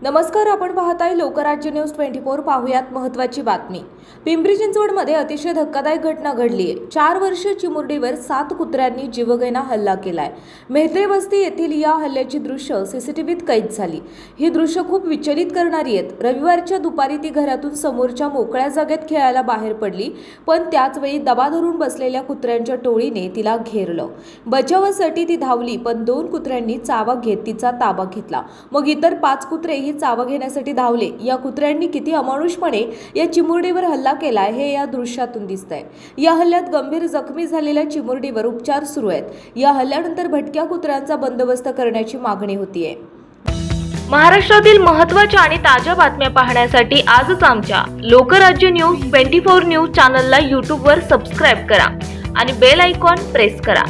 नमस्कार, आपण पाहताय लोकराज्य न्यूज 24। पाहुयात महत्त्वाची बातमी। पिंपरी चिंचवडमध्ये अतिशय धक्कादायक घटना घडली आहे। 4 वर्षीय चिमुरडीवर 7 कुत्र्यांनी जीवघेणा हल्ला केलाय। मेहत्रे वस्ती येथील या हल्ल्याची दृश्य सीसीटीव्हीत कैद झाली। ही दृश्य खूप विचलित करणारी आहेत। रविवारच्या दुपारी ती घरातून समोरच्या मोकळ्या जागेत खेळायला बाहेर पडली, पण त्याच वेळी दबा धरून बसलेल्या कुत्र्यांच्या टोळीने तिला घेरलं। बचावासाठी ती धावली, पण 2 कुत्र्यांनी चावा घेत तिचा ताबा घेतला। मग इतर 5 कुत्रे ही चावा घेण्यासाठी धावले। या कुत्र्यांनी किती अमानुषपणे या चिमुरडीवर हल्ला केलाय हे या दृश्यातून दिसतंय। या हल्ल्यात गंभीर जखमी झालेल्या चिमुरडीवर उपचार सुरू आहेत। या हल्ल्यानंतर भटक्या कुत्र्यांचा बंदोबस्त करण्याची मागणी होतीये। महाराष्ट्रातील महत्त्वाच्या आणि ताज्या बातम्या पाहण्यासाठी आजच आमच्या लोकराज्य न्यूज 24 न्यूज चॅनलला YouTube वर सबस्क्राइब करा आणि बेल आयकॉन प्रेस करा।